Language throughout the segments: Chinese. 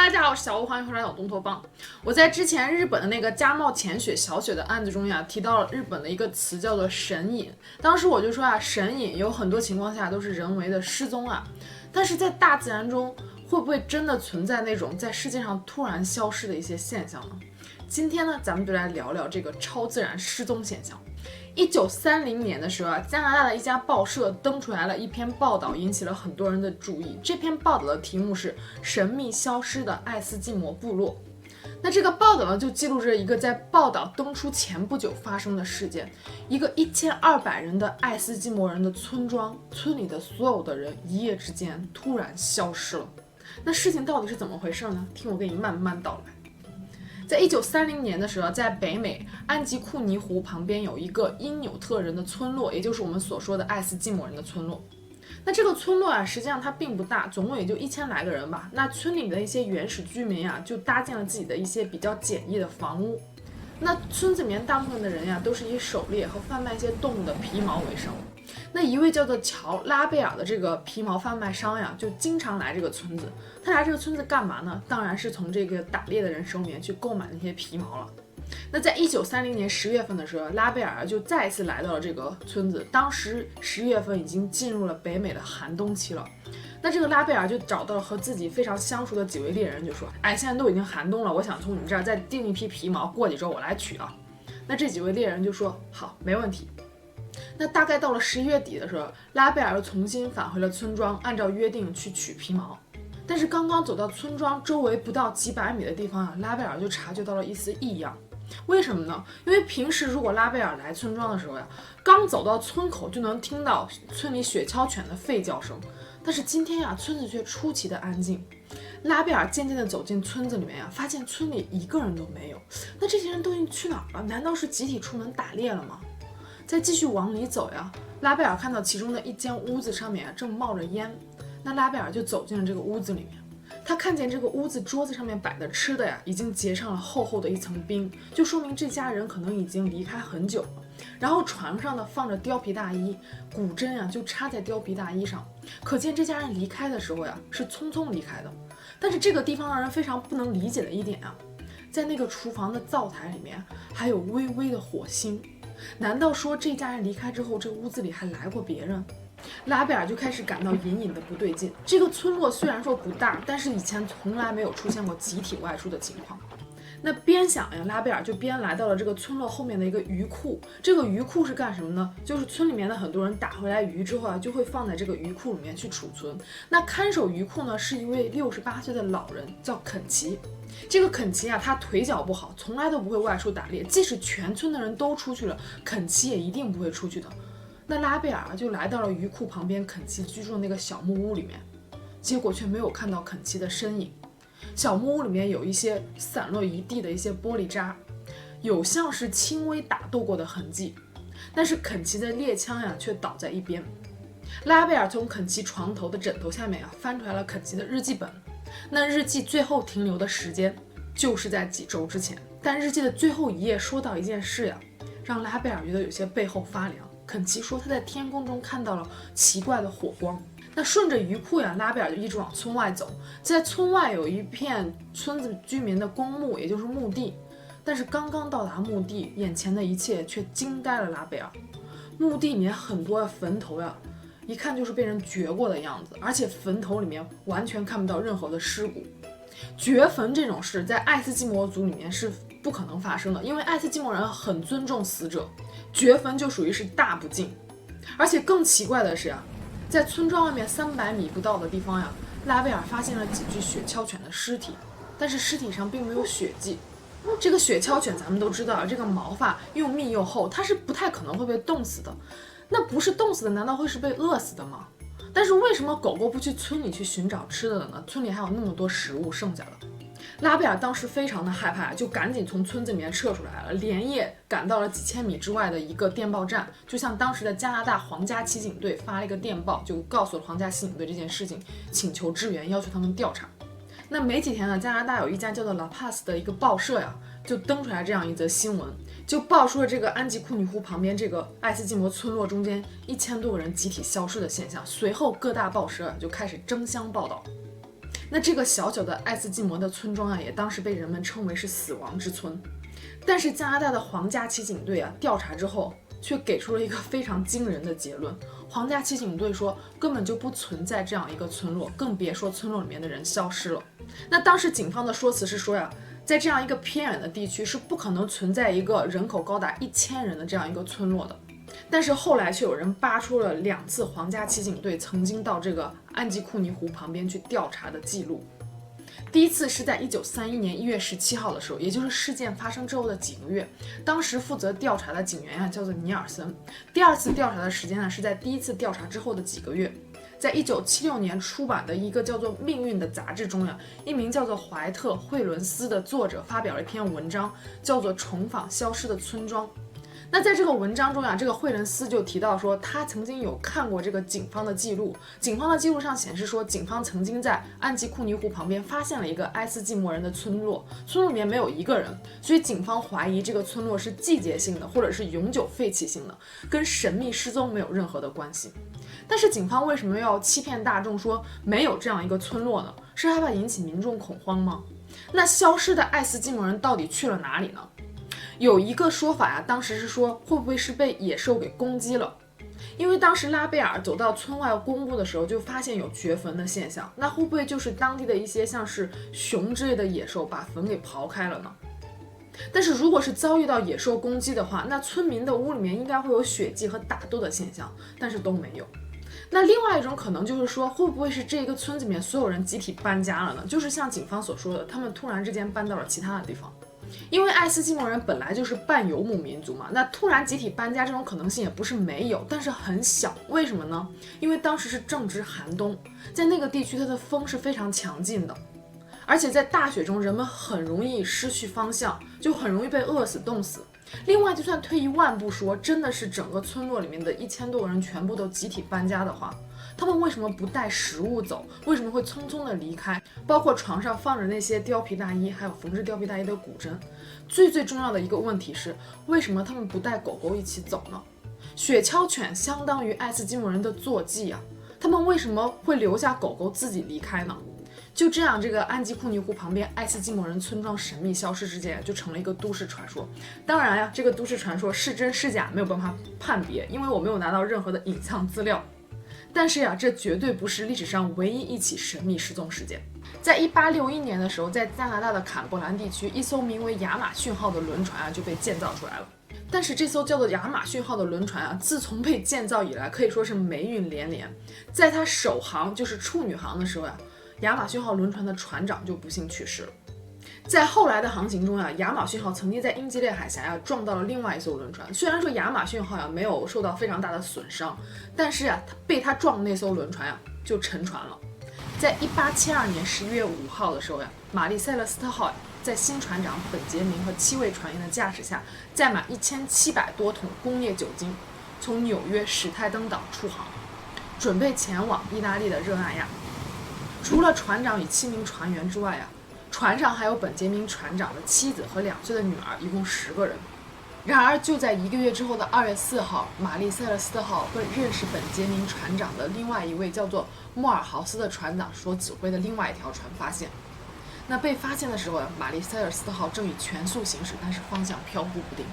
大家好，我是小吴，欢迎回来我东托邦。我在之前日本的那个加茂浅雪小雪的案子中呀，提到了日本的一个词叫做神隐。当时我就说啊，神隐有很多情况下都是人为的失踪啊，但是在大自然中会不会真的存在那种在世界上突然消失的一些现象呢？今天呢，咱们就来聊聊这个超自然失踪现象。1930年的时候啊，加拿大的一家报社登出来了一篇报道，引起了很多人的注意。这篇报道的题目是神秘消失的爱斯基摩部落。那这个报道呢，就记录着一个在报道登出前不久发生的事件，一个1200人的爱斯基摩人的村庄，村里的所有的人一夜之间突然消失了。那事情到底是怎么回事呢？听我给你慢慢道来。在1930年的时候，在北美安吉库尼湖旁边有一个因纽特人的村落，也就是我们所说的爱斯基摩人的村落。那这个村落啊，实际上它并不大，总共也就1000来个人吧。那村里的一些原始居民啊，就搭建了自己的一些比较简易的房屋。那村子里面大部分的人呀，都是以狩猎和贩卖一些动物的皮毛为生。那一位叫做乔拉贝尔的这个皮毛贩卖商呀，就经常来这个村子。他来这个村子干嘛呢？当然是从这个打猎的人手里面去购买那些皮毛了。那在1930年10月份的时候，拉贝尔就再一次来到了这个村子。当时11月份已经进入了北美的寒冬期了。那这个拉贝尔就找到了和自己非常相熟的几位猎人，就说：“哎，现在都已经寒冬了，我想从你们这儿再订一批皮毛，过几周我来取啊。”那这几位猎人就说：“好，没问题。”那大概到了11月底的时候，拉贝尔又重新返回了村庄，按照约定去取皮毛。但是刚刚走到村庄周围不到几百米的地方啊，拉贝尔就察觉到了一丝异样。为什么呢？因为平时如果拉贝尔来村庄的时候呀，刚走到村口就能听到村里雪橇犬的吠叫声，但是今天呀，村子却出奇的安静。拉贝尔渐渐地走进村子里面呀，发现村里一个人都没有。那这些人都已经去哪儿了？难道是集体出门打猎了吗？再继续往里走呀，拉贝尔看到其中的一间屋子上面正冒着烟。那拉贝尔就走进了这个屋子里面，他看见这个屋子桌子上面摆的吃的呀，已经结上了厚厚的一层冰，就说明这家人可能已经离开很久了。然后床上呢放着貂皮大衣，骨针呀就插在貂皮大衣上，可见这家人离开的时候呀是匆匆离开的。但是这个地方让人非常不能理解的一点啊，在那个厨房的灶台里面还有微微的火星。难道说这家人离开之后，这屋子里还来过别人？拉贝尔就开始感到隐隐的不对劲。这个村落虽然说不大，但是以前从来没有出现过集体外出的情况。那边想呀，拉贝尔就边来到了这个村落后面的一个鱼库。这个鱼库是干什么呢？就是村里面的很多人打回来鱼之后啊，就会放在这个鱼库里面去储存。那看守鱼库呢，是一位68岁的老人，叫肯奇。这个肯奇啊，他腿脚不好，从来都不会外出打猎。即使全村的人都出去了，肯奇也一定不会出去的。那拉贝尔就来到了鱼库旁边肯奇居住的那个小木屋里面，结果却没有看到肯奇的身影。小木屋里面有一些散落一地的一些玻璃渣，有像是轻微打斗过的痕迹，但是肯奇的猎枪呀却倒在一边。拉贝尔从肯奇床头的枕头下面啊翻出来了肯奇的日记本，那日记最后停留的时间就是在几周之前。但日记的最后一页说到一件事呀，让拉贝尔觉得有些背后发凉。肯奇说他在天空中看到了奇怪的火光。那顺着鱼库呀，拉贝尔就一直往村外走。在村外有一片村子居民的公墓，也就是墓地。但是刚刚到达墓地，眼前的一切却惊呆了拉贝尔。墓地里面很多坟头呀，一看就是被人掘过的样子，而且坟头里面完全看不到任何的尸骨。掘坟这种事在爱斯基摩族里面是不可能发生的，因为爱斯基摩人很尊重死者，掘坟就属于是大不敬。而且更奇怪的是啊，在村庄外面300米不到的地方呀，拉贝尔发现了几具雪橇犬的尸体，但是尸体上并没有血迹。这个雪橇犬咱们都知道，这个毛发又密又厚，它是不太可能会被冻死的。那不是冻死的，难道会是被饿死的吗？但是为什么狗狗不去村里去寻找吃的呢？村里还有那么多食物剩下的。拉贝尔当时非常的害怕，就赶紧从村子里面撤出来了，连夜赶到了几千米之外的一个电报站，就向当时的加拿大皇家骑警队发了一个电报，就告诉了皇家骑警队这件事情，请求支援，要求他们调查。那没几天呢，加拿大有一家叫做 La Paz 的一个报社呀，就登出来这样一则新闻，就爆出了这个安吉库尼湖旁边这个爱斯基摩村落中间1000多个人集体消失的现象。随后各大报社就开始争相报道。那这个小小的爱斯基摩的村庄啊，也当时被人们称为是死亡之村。但是加拿大的皇家骑警队啊，调查之后却给出了一个非常惊人的结论。皇家骑警队说根本就不存在这样一个村落，更别说村落里面的人消失了。那当时警方的说辞是说呀，在这样一个偏远的地区是不可能存在一个人口高达1000人的这样一个村落的。但是后来却有人扒出了2次皇家骑警队曾经到这个安吉库尼湖旁边去调查的记录。第一次是在1931年1月17号的时候，也就是事件发生之后的几个月，当时负责调查的警员叫做尼尔森。第二次调查的时间呢是在第一次调查之后的几个月。在1976年出版的一个叫做《命运》的杂志中呀，一名叫做怀特·惠伦斯的作者发表了一篇文章，叫做《重访消失的村庄》。那在这个文章中呀，这个惠伦斯就提到说，他曾经有看过这个警方的记录，警方的记录上显示说，警方曾经在安吉库尼湖旁边发现了一个爱斯基摩人的村落，村落里面没有一个人，所以警方怀疑这个村落是季节性的，或者是永久废弃性的，跟神秘失踪没有任何的关系。但是警方为什么要欺骗大众说没有这样一个村落呢？是害怕引起民众恐慌吗？那消失的爱斯基摩人到底去了哪里呢？有一个说法呀，当时是说会不会是被野兽给攻击了？因为当时拉贝尔走到村外公墓的时候，就发现有掘坟的现象，那会不会就是当地的一些像是熊之类的野兽把坟给刨开了呢？但是如果是遭遇到野兽攻击的话，那村民的屋里面应该会有血迹和打斗的现象，但是都没有。那另外一种可能就是说，会不会是这个村子里面所有人集体搬家了呢？就是像警方所说的，他们突然之间搬到了其他的地方。因为爱斯基摩人本来就是半游牧民族嘛，那突然集体搬家这种可能性也不是没有，但是很小。为什么呢？因为当时是正值寒冬，在那个地区它的风是非常强劲的，而且在大雪中人们很容易失去方向，就很容易被饿死冻死。另外就算退一万步说，真的是整个村落里面的1000多个人全部都集体搬家的话，他们为什么不带食物走？为什么会匆匆的离开？包括床上放着那些貂皮大衣，还有缝制貂皮大衣的骨针。最重要的一个问题是，为什么他们不带狗狗一起走呢？雪橇犬相当于爱斯基摩人的坐骑啊，他们为什么会留下狗狗自己离开呢？就这样，这个安吉库尼湖旁边爱斯基摩人村庄神秘消失事件就成了一个都市传说。当然呀，这个都市传说是真是假没有办法判别，因为我没有拿到任何的影像资料。但是呀，这绝对不是历史上唯一一起神秘失踪事件。在1861年的时候，在加拿大的坎伯兰地区，一艘名为亚马逊号的轮船啊就被建造出来了。但是这艘叫做亚马逊号的轮船啊，自从被建造以来，可以说是霉运连连。在它首航就是处女航的时候呀，亚马逊号轮船的船长就不幸去世了。在后来的航行中呀，亚马逊号曾经在英吉利海峡呀撞到了另外一艘轮船。虽然说亚马逊号呀没有受到非常大的损伤，但是呀，被它撞的那艘轮船呀就沉船了。在1872年11月5号的时候呀，玛丽塞勒斯特号在新船长本杰明和7位船员的驾驶下，载满1700多桶工业酒精，从纽约史泰登岛出航，准备前往意大利的热那亚。除了船长与7名船员之外呀，船上还有本杰明船长的妻子和2岁的女儿，一共10个人。然而就在1个月之后的2月4号，玛丽塞勒斯特号被认识本杰明船长的另外一位叫做莫尔豪斯的船长所指挥的另外一条船发现。那被发现的时候，玛丽塞勒斯特号正以全速行驶，但是方向飘忽不定。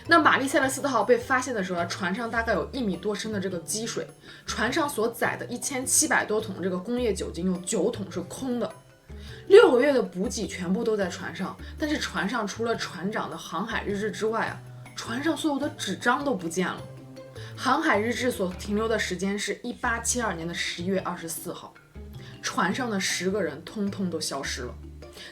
那玛丽塞勒斯特号被发现的时候，船上大概有1米多深的这个积水，船上所载的1700多桶这个工业酒精有9桶是空的。6个月的补给全部都在船上，但是船上除了船长的航海日志之外啊，船上所有的纸张都不见了。航海日志所停留的时间是1872年的11月24号，船上的10个人通通都消失了。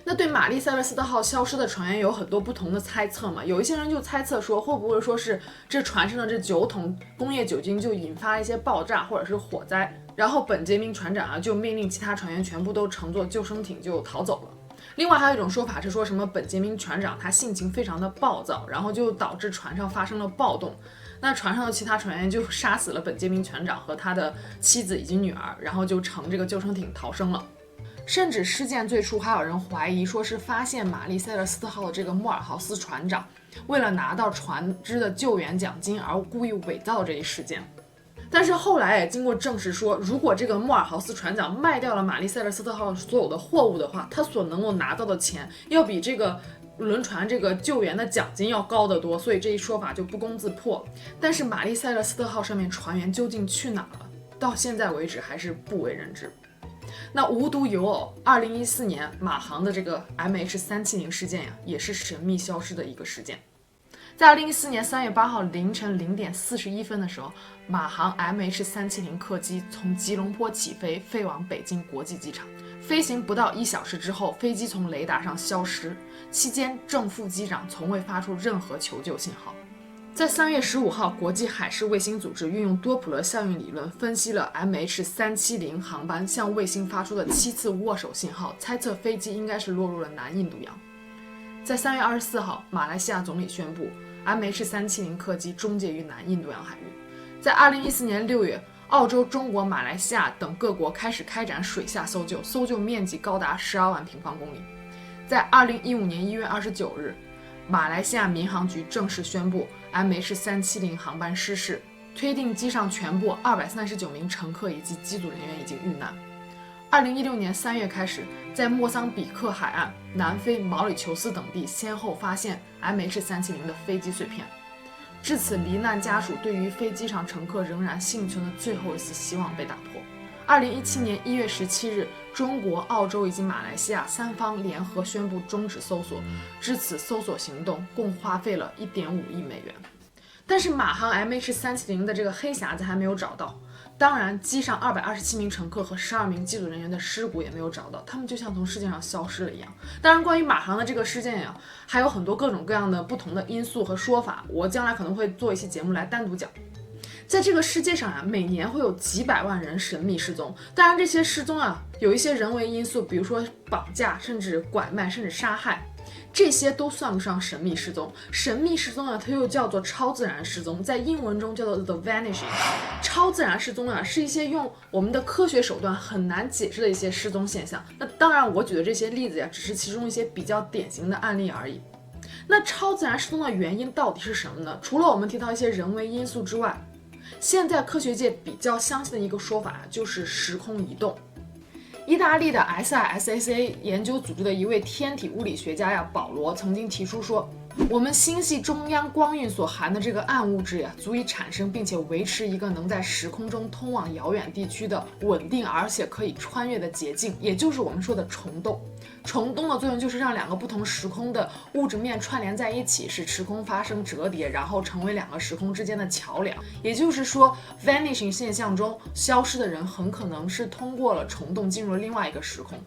那对玛丽塞勒斯特号消失的船员有很多不同的猜测嘛，有一些人就猜测说，会不会说是这船上的这9桶工业酒精就引发一些爆炸或者是火灾，然后本杰明船长啊就命令其他船员全部都乘坐救生艇就逃走了。另外还有一种说法是说什么本杰明船长他性情非常的暴躁，然后就导致船上发生了暴动，那船上的其他船员就杀死了本杰明船长和他的妻子以及女儿，然后就乘这个救生艇逃生了。甚至事件最初还有人怀疑说是发现玛丽塞勒斯特号的这个莫尔豪斯船长为了拿到船只的救援奖金而故意伪造这一事件。但是后来也经过证实说，如果这个莫尔豪斯船长卖掉了玛丽塞勒斯特号所有的货物的话，他所能够拿到的钱要比这个轮船这个救援的奖金要高得多，所以这一说法就不攻自破。但是玛丽塞勒斯特号上面船员究竟去哪了，到现在为止还是不为人知。那无独有偶，2014年马航的这个 MH370 事件呀，也是神秘消失的一个事件。在2014年3月8号凌晨0点41分的时候，马航 MH370 客机从吉隆坡起飞，飞往北京国际机场。飞行不到1小时之后，飞机从雷达上消失，期间正副机长从未发出任何求救信号。在3月15号，国际海事卫星组织运用多普勒效应理论分析了 MH370 航班向卫星发出的7次握手信号，猜测飞机应该是落入了南印度洋。在3月24号，马来西亚总理宣布 MH370 客机终结于南印度洋海域。在2014年6月，澳洲、中国、马来西亚等各国开始开展水下搜救，搜救面积高达12万平方公里。在2015年1月29日，马来西亚民航局正式宣布 MH370 航班失事，推定机上全部239名乘客以及机组人员已经遇难。2016年3月开始，在莫桑比克海岸、南非、毛里求斯等地先后发现 MH370 的飞机碎片。至此，罹难家属对于飞机上乘客仍然幸存的最后一丝希望被打破。2017年1月17日，中国、澳洲以及马来西亚三方联合宣布终止搜索，至此搜索行动共花费了1.5亿美元。但是马航 MH370 的这个黑匣子还没有找到，当然机上227名乘客和12名机组人员的尸骨也没有找到，他们就像从世界上消失了一样。当然关于马航的这个事件呀，还有很多各种各样的不同的因素和说法，我将来可能会做一期节目来单独讲。在这个世界上啊，每年会有几百万人神秘失踪。当然，这些失踪啊，有一些人为因素，比如说绑架，甚至拐卖，甚至杀害，这些都算不上神秘失踪。神秘失踪呢，它又叫做超自然失踪，在英文中叫做 the vanishing。超自然失踪啊，是一些用我们的科学手段很难解释的一些失踪现象。那当然，我举的这些例子呀，只是其中一些比较典型的案例而已。那超自然失踪的原因到底是什么呢？除了我们提到一些人为因素之外，现在科学界比较相信的一个说法就是时空移动。意大利的 SISSA 研究组织的一位天体物理学家呀，保罗曾经提出说，我们星系中央光晕所含的这个暗物质呀，足以产生并且维持一个能在时空中通往遥远地区的稳定而且可以穿越的捷径，也就是我们说的虫洞。虫洞的作用就是让两个不同时空的物质面串联在一起，使时空发生折叠，然后成为两个时空之间的桥梁。也就是说 vanishing 现象中消失的人很可能是通过了虫洞进入了另外一个时空。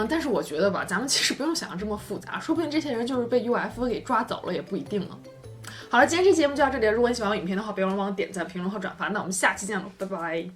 但是我觉得吧，咱们其实不用想的这么复杂，说不定这些人就是被 UFO 给抓走了也不一定呢。好了，今天这节目就到这里了。如果你喜欢我影片的话，别忘了帮我点赞、评论和转发。那我们下期见了，拜拜。